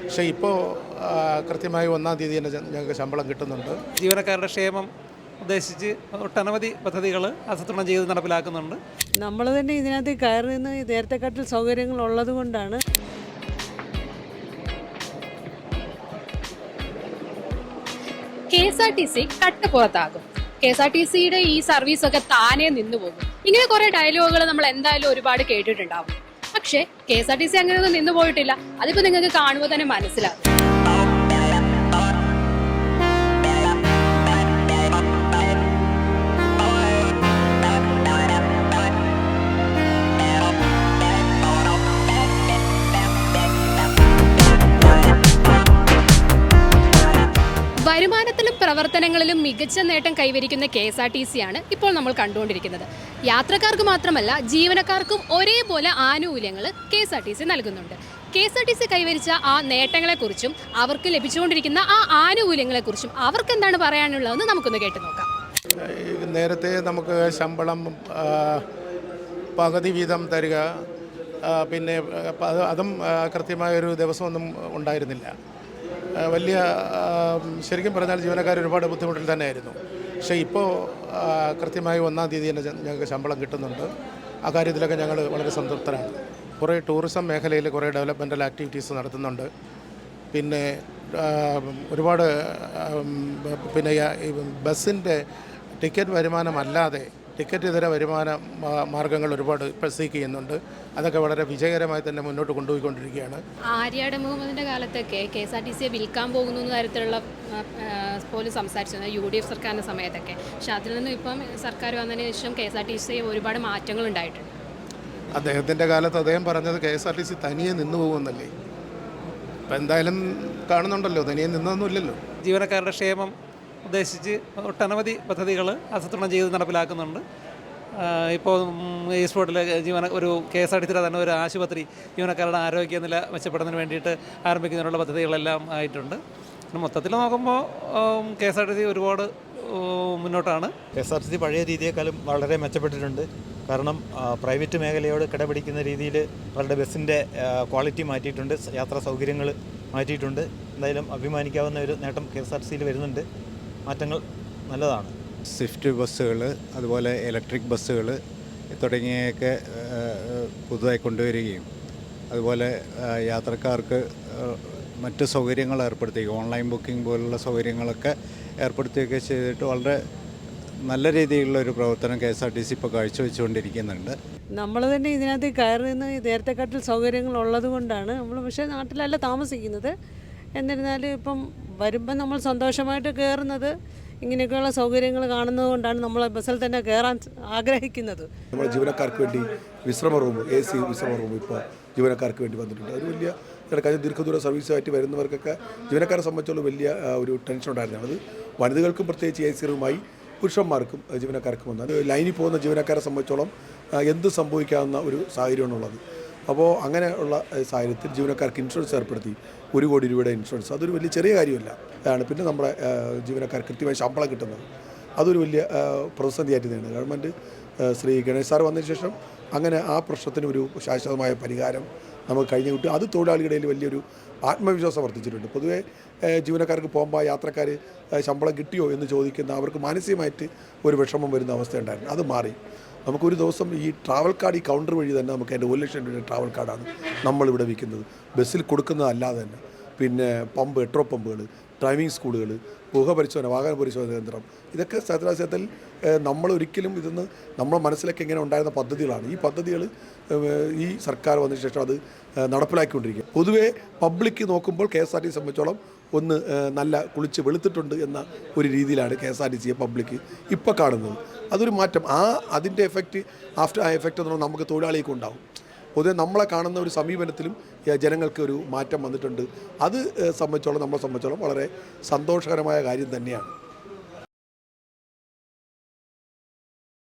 പക്ഷേ ഇപ്പോൾ കൃത്യമായി 1-ാം തീയതി തന്നെ ഞങ്ങൾക്ക് ശമ്പളം കിട്ടുന്നുണ്ട്. ജീവനക്കാരുടെ ക്ഷേമം ഉദ്ദേശിച്ച് ഒട്ടനവധി പദ്ധതികൾ ആസൂത്രണം ചെയ്ത് നടപ്പിലാക്കുന്നുണ്ട്. നമ്മൾ തന്നെ ഇതിനകത്ത് കയറി നിന്ന് നേരത്തെക്കാട്ടിൽ സൗകര്യങ്ങൾ ഉള്ളത് കൊണ്ടാണ്. KSRTC കട്ടപ്പുറത്താകും. KSRTCയുടെ ഈ സർവീസ് ഒക്കെ താനേ നിന്നുപോകും. ഇങ്ങനെ കുറെ ഡയലോഗുകൾ നമ്മൾ എന്തായാലും ഒരുപാട് കേട്ടിട്ടുണ്ടാവും. പക്ഷേ KSRTC അങ്ങനെയൊന്നും നിന്നു പോയിട്ടില്ല. അതിപ്പോ നിങ്ങൾക്ക് കാണുമ്പോൾ തന്നെ മനസ്സിലാവും. വരുമാനത്തിലും പ്രവർത്തനങ്ങളിലും മികച്ച നേട്ടം കൈവരിക്കുന്ന KSRTC ആണ് ഇപ്പോൾ നമ്മൾ കണ്ടുകൊണ്ടിരിക്കുന്നത്. യാത്രക്കാർക്ക് മാത്രമല്ല ജീവനക്കാർക്കും ഒരേപോലെ ആനുകൂല്യങ്ങൾ KSRTC നൽകുന്നുണ്ട്. KSRTC കൈവരിച്ച ആ നേട്ടങ്ങളെക്കുറിച്ചും അവർക്ക് ലഭിച്ചുകൊണ്ടിരിക്കുന്ന ആ ആനുകൂല്യങ്ങളെക്കുറിച്ചും അവർക്ക് എന്താണ് പറയാനുള്ളതെന്ന് നമുക്കൊന്ന് കേട്ടു നോക്കാം. നേരത്തെ നമുക്ക് ശമ്പളം പകുതി വീതം തരിക, പിന്നെ അതും കൃത്യമായൊരു ദിവസമൊന്നും ഉണ്ടായിരുന്നില്ല. വലിയ ശരിക്കും പറഞ്ഞാൽ ജീവനക്കാർ ഒരുപാട് ബുദ്ധിമുട്ടിൽ തന്നെയായിരുന്നു. പക്ഷേ ഇപ്പോൾ കൃത്യമായി 1-ാം തീയതി തന്നെ ഞങ്ങൾക്ക് ശമ്പളം കിട്ടുന്നുണ്ട്. ആ കാര്യത്തിലൊക്കെ ഞങ്ങൾ വളരെ സംതൃപ്തരാണ്. കുറേ ടൂറിസം മേഖലയിൽ കുറേ ഡെവലപ്മെൻറ്റൽ ആക്ടിവിറ്റീസ് നടത്തുന്നുണ്ട്. പിന്നെ ഒരുപാട് പിന്നെ ബസ്സിൻ്റെ ടിക്കറ്റ് വരുമാനമല്ലാതെ ടിക്കറ്റ് ഇതര വരുമാന മാർഗ്ഗങ്ങൾ ഒരുപാട് ഇപ്പോൾ സീക്ക് ചെയ്യുന്നുണ്ട്. അതൊക്കെ വളരെ വിജയകരമായി തന്നെ മുന്നോട്ട് കൊണ്ടുപോയിക്കൊണ്ടിരിക്കുകയാണ്. ആര്യാട മുഹമ്മദിൻ്റെ കാലത്തൊക്കെ KSRTCയെ വിൽക്കാൻ പോകുന്ന തരത്തിലുള്ള പോലും സംസാരിച്ചിരുന്നത് UDF സർക്കാരിൻ്റെ സമയത്തൊക്കെ. പക്ഷെ അതിൽ നിന്നും ഇപ്പം സർക്കാർ വന്നതിന് ശേഷം KSRTC ഒരുപാട് മാറ്റങ്ങൾ ഉണ്ടായിട്ടുണ്ട്. അദ്ദേഹത്തിൻ്റെ കാലത്ത് അദ്ദേഹം പറഞ്ഞത് KSRTC തനിയെ നിന്നു പോകുമെന്നല്ലേ. ഇപ്പം എന്തായാലും കാണുന്നുണ്ടല്ലോ, തനിയെ നിന്നൊന്നുമില്ലല്ലോ. ജീവനക്കാരുടെ ക്ഷേമം ഉദ്ദേശിച്ച് ഒട്ടനവധി പദ്ധതികൾ ആസൂത്രണം ചെയ്ത് നടപ്പിലാക്കുന്നുണ്ട്. ഇപ്പോൾ ഈ സ്പോട്ടിൽ ഒരു KSRTC തന്നെ ഒരു ആശുപത്രി ജീവനക്കാരുടെ ആരോഗ്യനില മെച്ചപ്പെടുന്നതിന് വേണ്ടിയിട്ട് ആരംഭിക്കുന്നതിനുള്ള പദ്ധതികളെല്ലാം ആയിട്ടുണ്ട്. മൊത്തത്തിൽ നോക്കുമ്പോൾ KSRTC ഒരുപാട് മുന്നോട്ടാണ്. KSRTC പഴയ രീതിയേക്കാളും വളരെ മെച്ചപ്പെട്ടിട്ടുണ്ട്. കാരണം പ്രൈവറ്റ് മേഖലയോട് കിടപിടിക്കുന്ന രീതിയിൽ അവരുടെ ബസ്സിൻ്റെ ക്വാളിറ്റി മാറ്റിയിട്ടുണ്ട്, യാത്രാ സൗകര്യങ്ങൾ മാറ്റിയിട്ടുണ്ട്. എന്തായാലും അഭിമാനിക്കാവുന്ന ഒരു നേട്ടം KSRTCയിൽ വരുന്നുണ്ട്. മാറ്റങ്ങൾ നല്ലതാണ്. സ്വിഫ്റ്റ് ബസ്സുകൾ, അതുപോലെ ഇലക്ട്രിക് ബസ്സുകൾ തുടങ്ങിയൊക്കെ പുതുതായി കൊണ്ടുവരികയും അതുപോലെ യാത്രക്കാർക്ക് മറ്റ് സൗകര്യങ്ങൾ ഏർപ്പെടുത്തി ഓൺലൈൻ ബുക്കിംഗ് പോലുള്ള സൗകര്യങ്ങളൊക്കെ ഏർപ്പെടുത്തുകയൊക്കെ ചെയ്തിട്ട് വളരെ നല്ല രീതിയിലുള്ള ഒരു പ്രവർത്തനം KSRTC ഇപ്പോൾ കാഴ്ചവെച്ചുകൊണ്ടിരിക്കുന്നുണ്ട്. നമ്മൾ തന്നെ ഇതിനകത്ത് കയറി നിന്ന് നേരത്തെക്കാട്ടിൽ സൗകര്യങ്ങൾ ഉള്ളത് കൊണ്ടാണ്. നമ്മൾ പക്ഷേ നാട്ടിലല്ല താമസിക്കുന്നത്. എന്നിരുന്നാലും ഇപ്പം വരുമ്പം നമ്മൾ സന്തോഷമായിട്ട് കയറുന്നത് ഇങ്ങനെയൊക്കെയുള്ള സൗകര്യങ്ങൾ കാണുന്നത് കൊണ്ടാണ് നമ്മൾ ബസ്സിൽ തന്നെ കയറാൻ ആഗ്രഹിക്കുന്നത്. നമ്മുടെ ജീവനക്കാർക്ക് വേണ്ടി വിശ്രമ റൂം, AC വിശ്രമ റൂം ഇപ്പോൾ ജീവനക്കാർക്ക് വേണ്ടി വന്നിട്ടുണ്ട്. അത് വലിയ കഴിഞ്ഞ ദീർഘദൂര സർവീസുമായിട്ട് വരുന്നവർക്കൊക്കെ ജീവനക്കാരെ സംബന്ധിച്ചുള്ള വലിയ ഒരു ടെൻഷൻ ഉണ്ടായിരുന്നു. അത് വനിതകൾക്കും പ്രത്യേകിച്ച് AC റൂമായി പുരുഷന്മാർക്കും ജീവനക്കാർക്കും വന്നത്. ലൈനിൽ പോകുന്ന ജീവനക്കാരെ സംബന്ധിച്ചോളം എന്ത് സംഭവിക്കാവുന്ന ഒരു സാഹചര്യമാണുള്ളത്. അപ്പോൾ അങ്ങനെ ഉള്ള സാഹചര്യത്തിൽ ജീവനക്കാർക്ക് ഇൻഷുറൻസ് ഏർപ്പെടുത്തി 1 കോടി രൂപയുടെ ഇൻഷുറൻസ്. അതൊരു വലിയ ചെറിയ കാര്യമല്ല. അതാണ് പിന്നെ നമ്മുടെ ജീവനക്കാർ കൃത്യമായി ശമ്പളം കിട്ടുന്നത്. അതൊരു വലിയ പ്രതിസന്ധിയായിട്ട് തന്നെയാണ്. ഗവൺമെൻറ് ശ്രീ ഗണേഷ് സാർ വന്നതിന് ശേഷം അങ്ങനെ ആ പ്രശ്നത്തിന് ഒരു ശാശ്വതമായ പരിഹാരം നമുക്ക് കഴിഞ്ഞു കിട്ടും. അത് തൊഴിലാളികളുടെ ഇടയിൽ വലിയൊരു ആത്മവിശ്വാസം വർദ്ധിച്ചിട്ടുണ്ട്. പൊതുവേ ജീവനക്കാർക്ക് പോകുമ്പോൾ യാത്രക്കാർ ശമ്പളം കിട്ടിയോ എന്ന് ചോദിക്കുന്ന അവർക്ക് മാനസികമായിട്ട് ഒരു വിഷമം വരുന്ന അവസ്ഥയുണ്ടായിരുന്നു. അത് മാറി. നമുക്കൊരു ദിവസം ഈ ട്രാവൽ കാർഡ്, ഈ കൗണ്ടർ വഴി തന്നെ നമുക്ക് അതിൻ്റെ 1 ലക്ഷം രൂപയുടെ ട്രാവൽ കാർഡാണ് നമ്മളിവിടെ വിൽക്കുന്നത്. ബസ്സിൽ കൊടുക്കുന്നതല്ലാതെ തന്നെ. പിന്നെ പമ്പ്, പെട്രോൾ പമ്പുകൾ, ഡ്രൈവിംഗ് സ്കൂളുകൾ, പുക പരിശോധന, വാഹന പരിശോധന കേന്ദ്രം, ഇതൊക്കെ സത്യത്തിൽ നമ്മളൊരിക്കലും ഇതൊന്ന് നമ്മുടെ മനസ്സിലൊക്കെ ഇങ്ങനെ ഉണ്ടായിരുന്ന പദ്ധതികളാണ്. ഈ പദ്ധതികൾ ഈ സർക്കാർ വന്നതിന് ശേഷം അത് നടപ്പിലാക്കിക്കൊണ്ടിരിക്കുക. പൊതുവേ പബ്ലിക് നോക്കുമ്പോൾ KSRTC സംബന്ധിച്ചോളം ഒന്ന് നല്ല കുളിച്ച് വെളുത്തിട്ടുണ്ട് എന്ന ഒരു രീതിയിലാണ് KSRTCയെ പബ്ലിക് ഇപ്പോൾ കാണുന്നത്. അതൊരു മാറ്റം. അതിൻ്റെ എഫക്റ്റ് ആഫ്റ്റർ ആ എഫക്റ്റ് എന്ന് പറഞ്ഞാൽ നമുക്ക് തൊഴിലാളികൾക്ക് ഉണ്ടാവും. പൊതുവെ നമ്മളെ കാണുന്ന ഒരു സമീപനത്തിലും ജനങ്ങൾക്ക് ഒരു മാറ്റം വന്നിട്ടുണ്ട്. അത് നമ്മളെ സംബന്ധിച്ചോളം വളരെ സന്തോഷകരമായ കാര്യം തന്നെയാണ്.